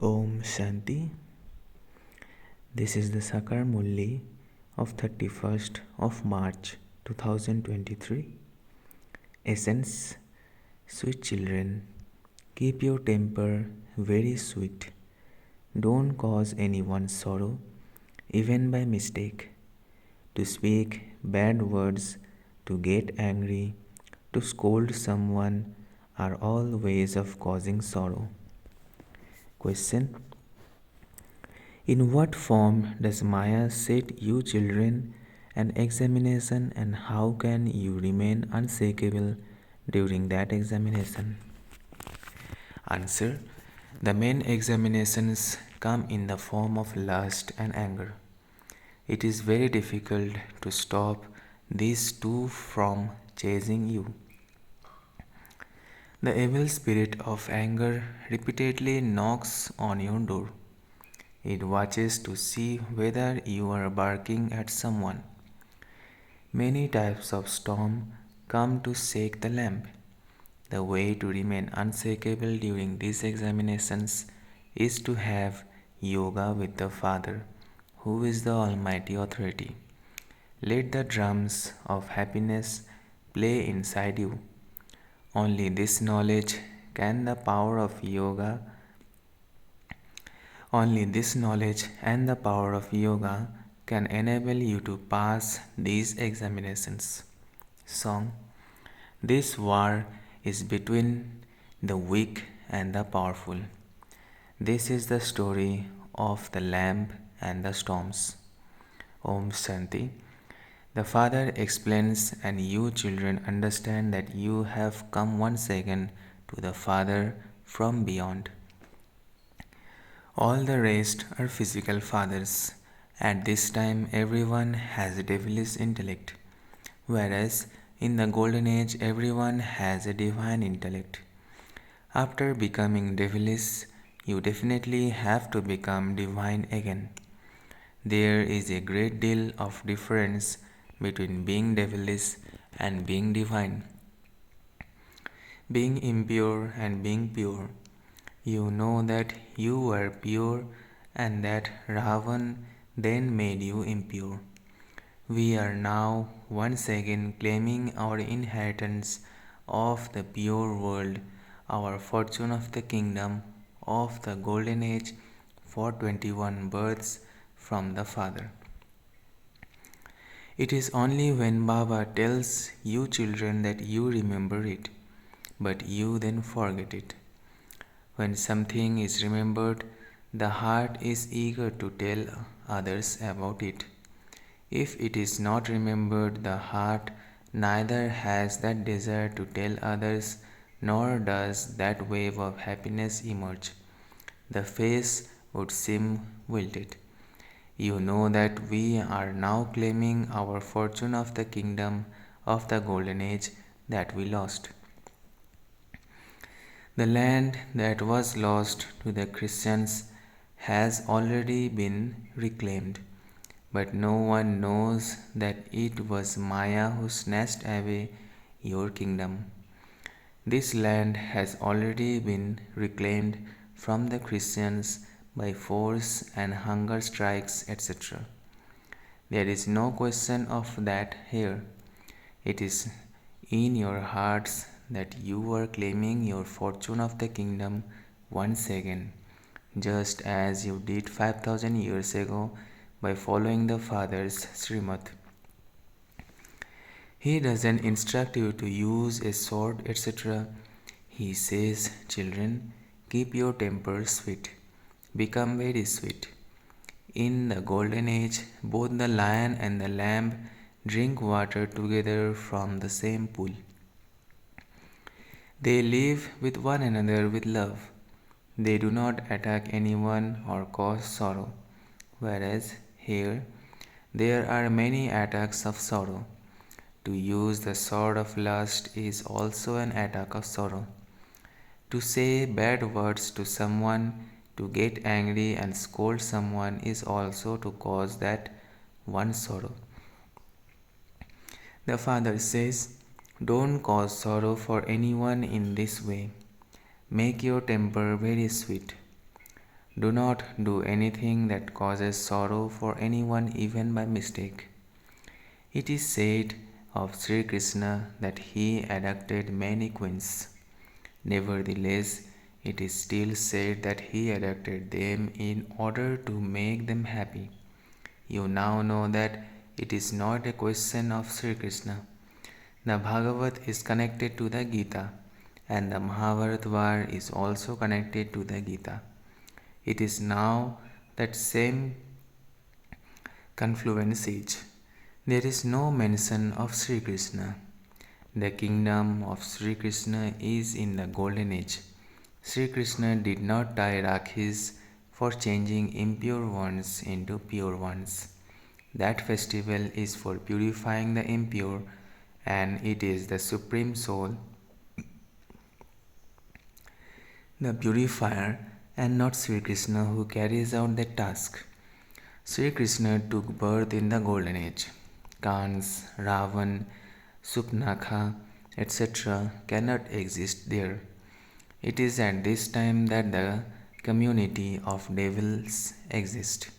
Om Shanti. This is the Sakar Murli of 31st of March 2023. Essence. Sweet children, keep your temper very sweet. Don't cause anyone sorrow, even by mistake. To speak bad words, to get angry, to scold someone are all ways of causing sorrow. Question. In what form does Maya set you children an examination, and how can you remain unshakable during that examination? Answer. The main examinations come in the form of lust and anger. It is very difficult to stop these two from chasing you. The evil spirit of anger repeatedly knocks on your door. It watches to see whether you are barking at someone. Many types of storm come to shake the lamp. The way to remain unshakable during these examinations is to have yoga with the Father, who is the Almighty Authority. Let the drums of happiness play inside you. Only this knowledge can the power of yoga Only this knowledge and the power of yoga can enable you to pass these examinations. Song. This war is between the weak and the powerful. This is the story of the lamp and the storms. Om Shanti. The Father explains, and you children understand that you have come once again to the Father from beyond. All the rest are physical fathers. At this time, everyone has a devilish intellect, whereas in the Golden Age, everyone has a divine intellect. After becoming devilish, you definitely have to become divine again. There is a great deal of difference between being devilish and being divine, being impure and being pure. You know that you were pure and that Ravan then made you impure. We are now once again claiming our inheritance of the pure world, our fortune of the kingdom of the golden age for 21 births from the Father. It is only when Baba tells you children that you remember it, but you then forget it. When something is remembered, the heart is eager to tell others about it. If it is not remembered, the heart neither has that desire to tell others, nor does that wave of happiness emerge. The face would seem wilted. You know that we are now claiming our fortune of the kingdom of the golden age that we lost. The land that was lost to the Christians has already been reclaimed, but no one knows that it was Maya who snatched away your kingdom. This land has already been reclaimed from the Christians by force and hunger strikes, etc. There is no question of that here. It is in your hearts that you are claiming your fortune of the kingdom once again, just as you did 5,000 years ago by following the Father's Srimad. He doesn't instruct you to use a sword, etc. He says, children, keep your temper sweet, become very sweet. In the golden age, both the lion and the lamb drink water together from the same pool. They live with one another with love. They do not attack anyone or cause sorrow, whereas here there are many attacks of sorrow. To use the sword of lust is also an attack of sorrow. To say bad words to someone, to get angry and scold someone is also to cause that one sorrow. The Father says, don't cause sorrow for anyone in this way. Make your temper very sweet. Do not do anything that causes sorrow for anyone even by mistake. It is said of Sri Krishna that he abducted many queens. Nevertheless, it is still said that he abducted them in order to make them happy. You now know that it is not a question of Sri Krishna. The Bhagavad is connected to the Gita, and the Mahabharata war is also connected to the Gita. It is now that same confluence age. There is no mention of Sri Krishna. The kingdom of Sri Krishna is in the golden age. Sri Krishna did not tie Rakhis for changing impure ones into pure ones. That festival is for purifying the impure, and it is the Supreme Soul, the purifier, and not Sri Krishna who carries out that task. Sri Krishna took birth in the golden age. Kans, Ravan, Supnakha, etc. cannot exist there. It is at this time that the community of devils exists.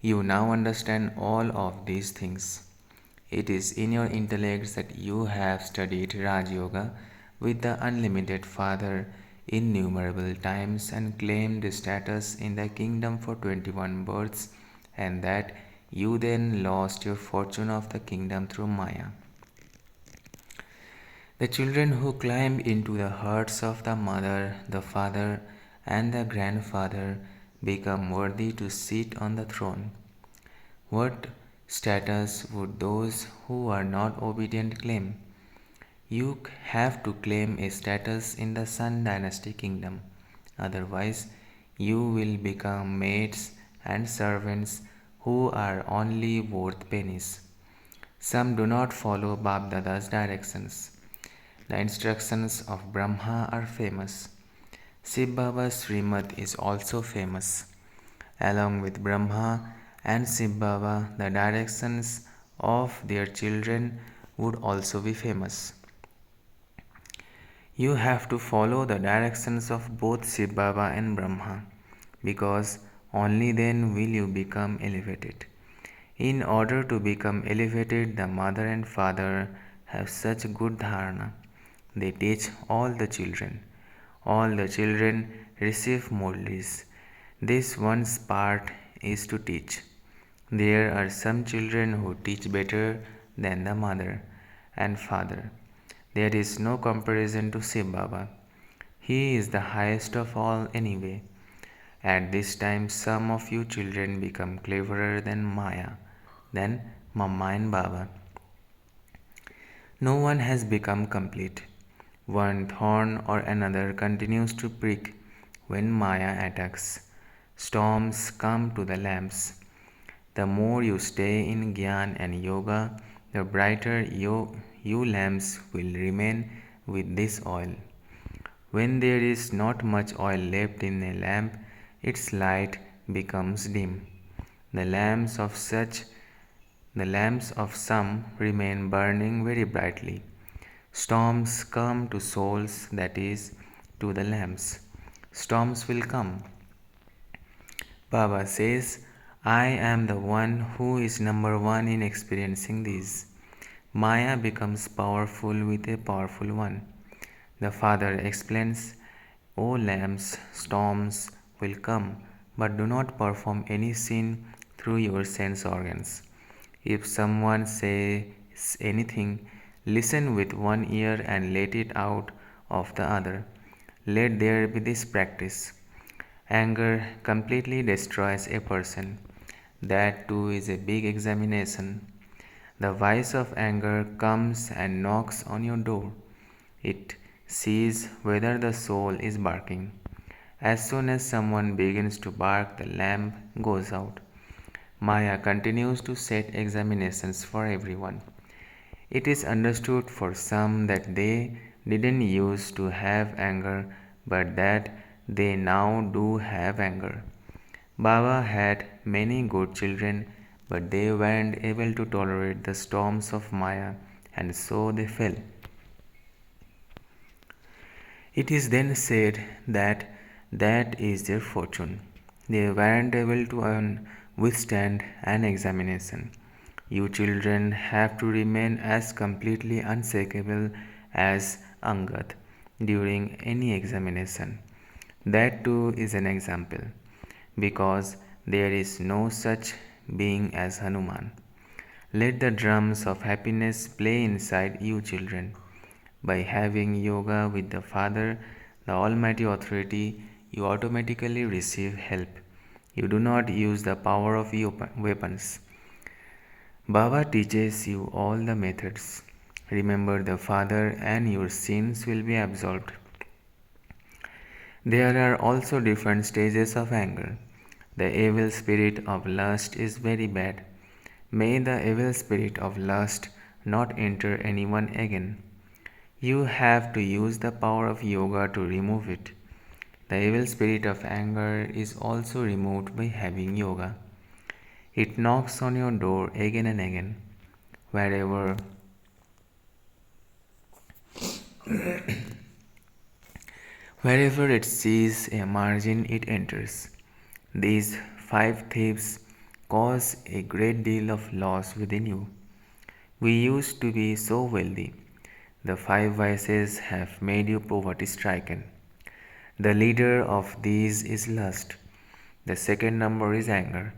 You now understand all of these things. It is in your intellect that you have studied Raj Yoga with the unlimited Father innumerable times and claimed status in the kingdom for 21 births, and that you then lost your fortune of the kingdom through Maya. The children who climb into the hearts of the mother, the father, and the grandfather become worthy to sit on the throne. What status would those who are not obedient claim? You have to claim a status in the Sun Dynasty kingdom. Otherwise, you will become maids and servants who are only worth pennies. Some do not follow Bab Dada's directions. The instructions of Brahma are famous. Shiv Baba's Srimad is also famous. Along with Brahma and Shiv Baba, the directions of their children would also be famous. You have to follow the directions of both Shiv Baba and Brahma, because only then will you become elevated. In order to become elevated, the mother and father have such good dharana. They teach all the children. All the children receive Murlis. This one's part is to teach. There are some children who teach better than the mother and father. There is no comparison to Shiv Baba. He is the highest of all anyway. At this time, some of you children become cleverer than Maya, than Mama and Baba. No one has become complete. One thorn or another continues to prick when Maya attacks. Storms come to the lamps. The more you stay in Gyan and Yoga, the brighter you lamps will remain with this oil. When there is not much oil left in a lamp, its light becomes dim. The lamps of some remain burning very brightly. Storms come to souls, that is, to the lamps. Storms will come. Baba says, I am the one who is number one in experiencing these. Maya becomes powerful with a powerful one. The Father explains, O lamps, storms will come, but do not perform any sin through your sense organs. If someone says anything, listen with one ear and let it out of the other. Let there be this practice. Anger completely destroys a person. That too is a big examination. The vice of anger comes and knocks on your door. It sees whether the soul is barking. As soon as someone begins to bark, the lamp goes out. Maya continues to set examinations for everyone. It is understood for some that they didn't used to have anger, but that they now do have anger. Baba had many good children, but they weren't able to tolerate the storms of Maya, and so they fell. It is then said that that is their fortune. They weren't able to withstand an examination. You children have to remain as completely unshakable as Angad during any examination. That too is an example, because there is no such being as Hanuman. Let the drums of happiness play inside you, children. By having yoga with the Father, the Almighty Authority, you automatically receive help. You do not use the power of weapons. Baba teaches you all the methods. Remember the Father, and your sins will be absolved. There are also different stages of anger. The evil spirit of lust is very bad. May the evil spirit of lust not enter anyone again. You have to use the power of yoga to remove it. The evil spirit of anger is also removed by having yoga. It knocks on your door again and again. Wherever Wherever it sees a margin, it enters. These five thieves cause a great deal of loss within you. We used to be so wealthy. The five vices have made you poverty stricken. The leader of these is lust. The second number is anger.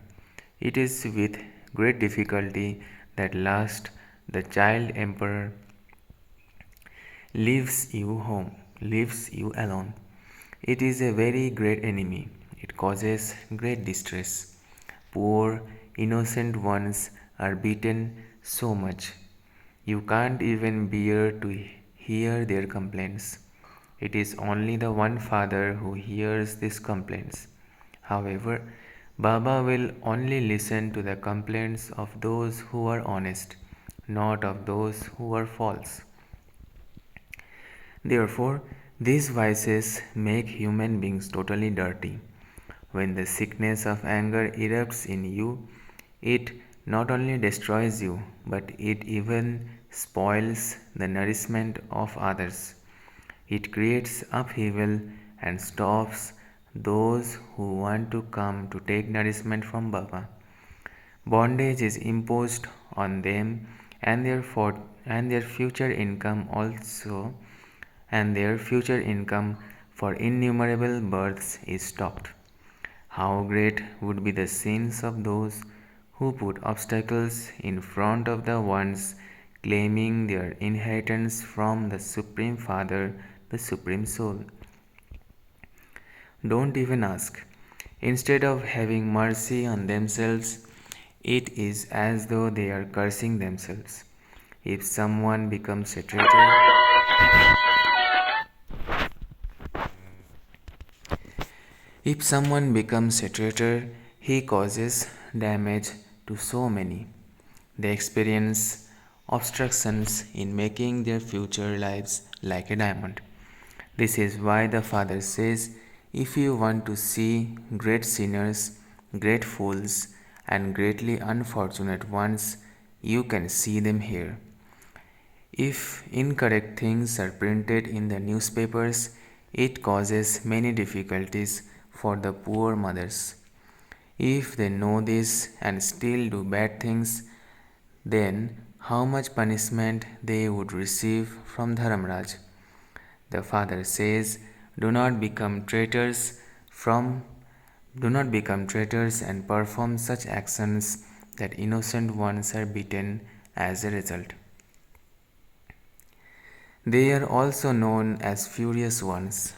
It is with great difficulty that lust, the child emperor, leaves you alone. It is a very great enemy. It causes great distress. Poor, innocent ones are beaten so much. You can't even bear to hear their complaints. It is only the one Father who hears these complaints. However, Baba will only listen to the complaints of those who are honest, not of those who are false. Therefore, these vices make human beings totally dirty. When the sickness of anger erupts in you, it not only destroys you, but it even spoils the nourishment of others. It creates upheaval and stops those who want to come to take nourishment from Baba. Bondage is imposed on them, and their future income also, and their future income for innumerable births is stopped. How great would be the sins of those who put obstacles in front of the ones claiming their inheritance from the Supreme Father, the Supreme Soul. Don't even ask. Instead of having mercy on themselves, it is as though they are cursing themselves. If someone becomes a traitor, If someone becomes a traitor, he causes damage to so many. They experience obstructions in making their future lives like a diamond. This is why the Father says, if you want to see great sinners, great fools, and greatly unfortunate ones, you can see them here. If incorrect things are printed in the newspapers, it causes many difficulties for the poor mothers. If they know this and still do bad things, then how much punishment they would receive from Dharamraj. The Father says, Do not become traitors from do not become traitors and perform such actions that innocent ones are beaten as a result. They are also known as furious ones.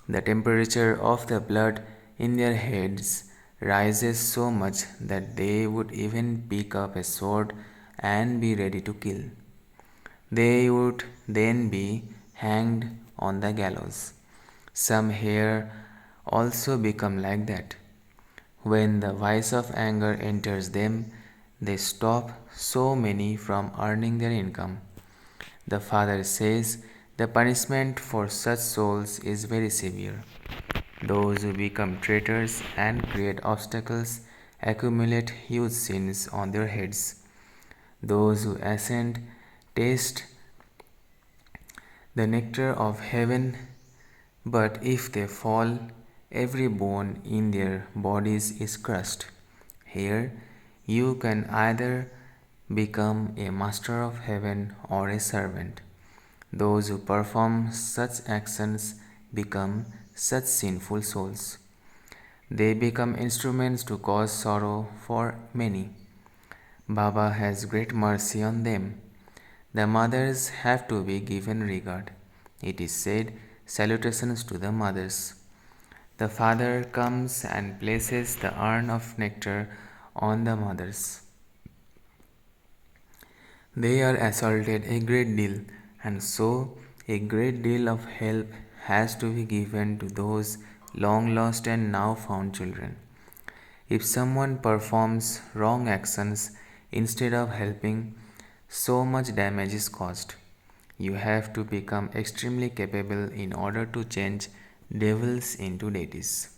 The temperature of the blood in their heads rises so much that they would even pick up a sword and be ready to kill. They would then be hanged on the gallows. Some here also become like that. When the vice of anger enters them, they stop so many from earning their income. The Father says the punishment for such souls is very severe. Those who become traitors and create obstacles accumulate huge sins on their heads. Those who ascend taste the nectar of heaven, but if they fall, Every bone in their bodies is crushed. Here, you can either become a master of heaven or a servant. Those who perform such actions become such sinful souls. They become instruments to cause sorrow for many. Baba has great mercy on them. The mothers have to be given regard. It is said, salutations to the mothers. The father comes and places the urn of nectar on the mothers. They are assaulted a great deal, and so a great deal of help has to be given to those long lost and now found children. If someone performs wrong actions instead of helping, so much damage is caused. You have to become extremely capable in order to change devils into deities.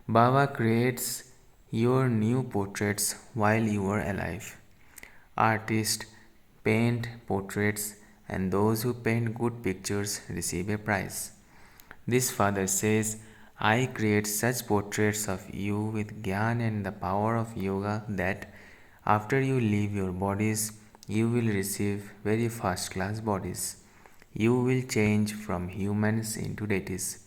Baba creates your new portraits while you are alive. Artists paint portraits, and those who paint good pictures receive a prize. This father says, I create such portraits of you with Gyan and the power of yoga that after you leave your bodies, you will receive very first class bodies. You will change from humans into deities.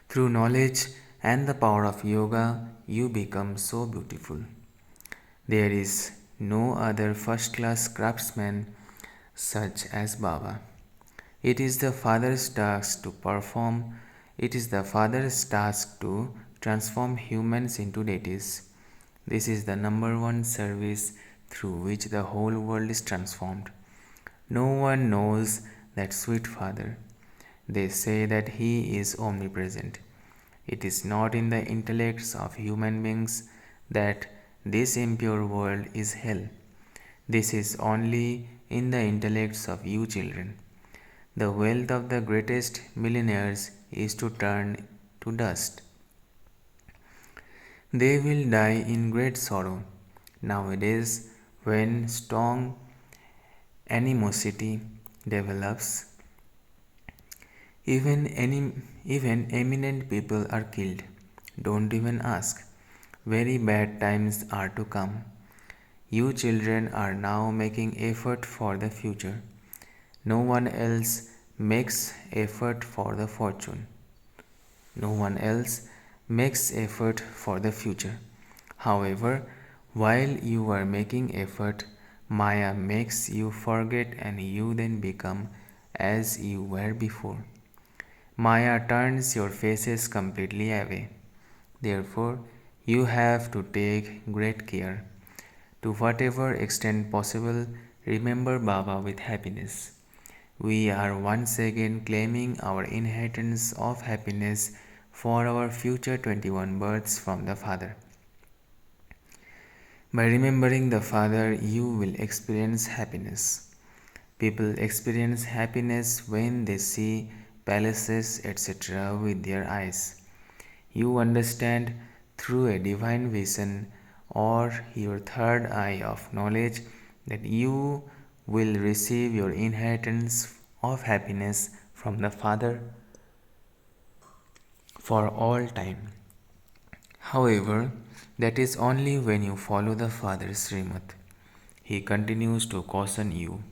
Through knowledge and the power of yoga, you become so beautiful. There is no other first class craftsman such as Baba. It is the Father's task to perform, it is the Father's task to transform humans into deities. This is the number one service through which the whole world is transformed. No one knows that sweet Father. They say that He is omnipresent. It is not in the intellects of human beings that this impure world is hell. This is only in the intellects of you children. The wealth of the greatest millionaires is to turn to dust. They will die in great sorrow. Nowadays, when strong animosity develops, even eminent people are killed. Don't even ask. Very bad times are to come. You children are now making effort for the future. No one else makes effort for the fortune. No one else makes effort for the future. However, while you are making effort, Maya makes you forget and you then become as you were before. Maya turns your faces completely away. Therefore, you have to take great care. To whatever extent possible, remember Baba with happiness. We are once again claiming our inheritance of happiness for our future 21 births from the Father. By remembering the Father, you will experience happiness. People experience happiness when they see palaces, etc., with their eyes. You understand through a divine vision or your third eye of knowledge that you will receive your inheritance of happiness from the Father for all time. However, that is only when you follow the Father's Srimad. He continues to caution you.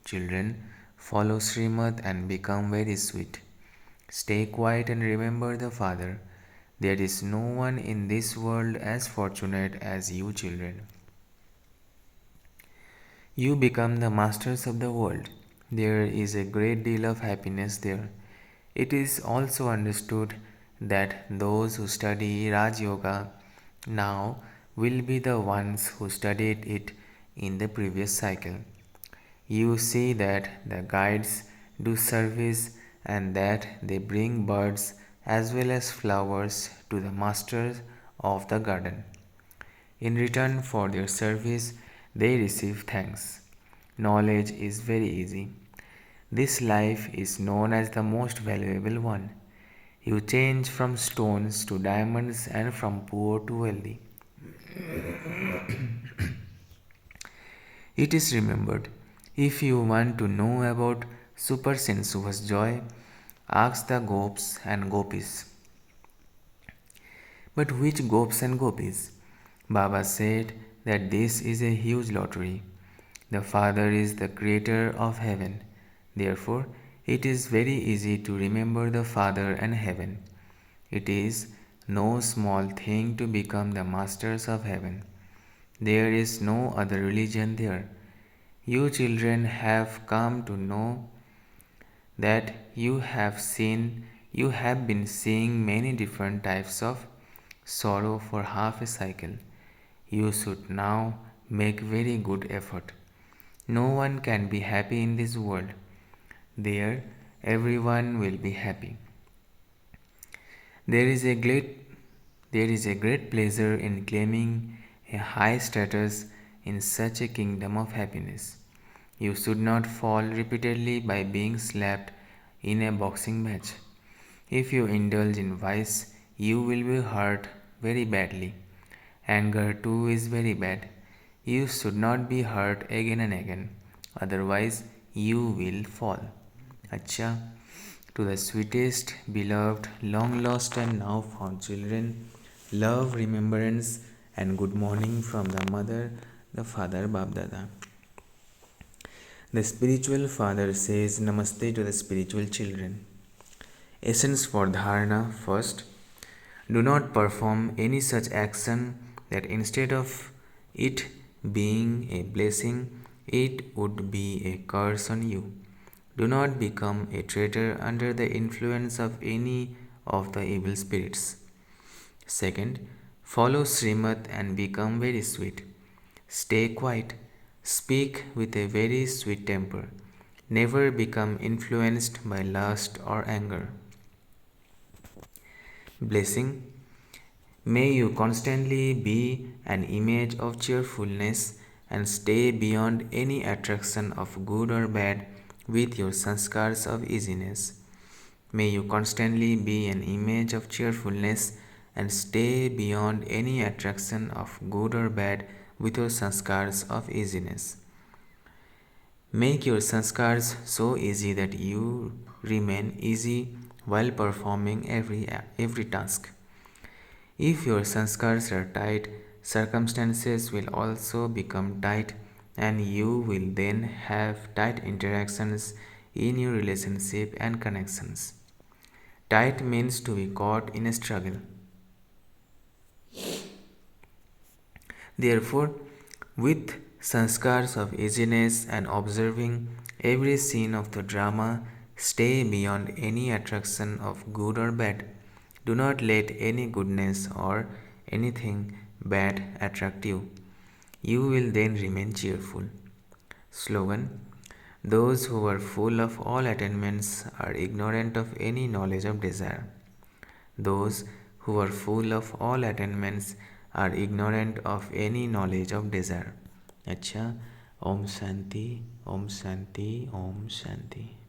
Children, follow Srimad and become very sweet. Stay quiet and remember the Father. There is no one in this world as fortunate as you children. You become the masters of the world. There is a great deal of happiness there. It is also understood that those who study Raj Yoga now will be the ones who studied it in the previous cycle. You see that the guides do service and that they bring birds as well as flowers to the masters of the garden. In return for their service, they receive thanks. Knowledge is very easy. This life is known as the most valuable one. You change from stones to diamonds and from poor to wealthy. It is remembered, if you want to know about supersensuous joy, asked the gopis and gopis. But which gopis and gopis? Baba said that this is a huge lottery. The Father is the creator of heaven. Therefore, it is very easy to remember the Father and heaven. It is no small thing to become the masters of heaven. There is no other religion there. You children have come to know that you have been seeing many different types of sorrow for half a cycle. You should now make very good effort. No one can be happy in this world. There, everyone will be happy. There is a great pleasure in claiming a high status in such a kingdom of happiness. You should not fall repeatedly by being slapped in a boxing match. If you indulge in vice, you will be hurt very badly. Anger too is very bad. You should not be hurt again and again, otherwise you will fall. Acha, to the sweetest, beloved, long lost and now found children, love, remembrance, and good morning from the mother, the father, Babdada. The spiritual father says Namaste to the spiritual children. Essence for dharana. First, do not perform any such action that instead of it being a blessing, it would be a curse on you. Do not become a traitor under the influence of any of the evil spirits. Second, follow Srimad and become very sweet. Stay quiet. Speak with a very sweet temper. Never become influenced by lust or anger. Blessing. May you constantly be an image of cheerfulness and stay beyond any attraction of good or bad with your sanskars of easiness. May you constantly be an image of cheerfulness and stay beyond any attraction of good or bad with your sanskars of easiness. Make your sanskars so easy that you remain easy while performing every task. If your sanskars are tight, circumstances will also become tight, and you will then have tight interactions in your relationship and connections. Tight means to be caught in a struggle. Therefore, with sanskars of easiness and observing every scene of the drama, stay beyond any attraction of good or bad. Do not let any goodness or anything bad attract you. You will then remain cheerful. Slogan. Those who are full of all attainments are ignorant of any knowledge of desire. Those who are full of all attainments are ignorant of any knowledge of desire. अच्छा, Om Shanti, Om Shanti, Om Shanti.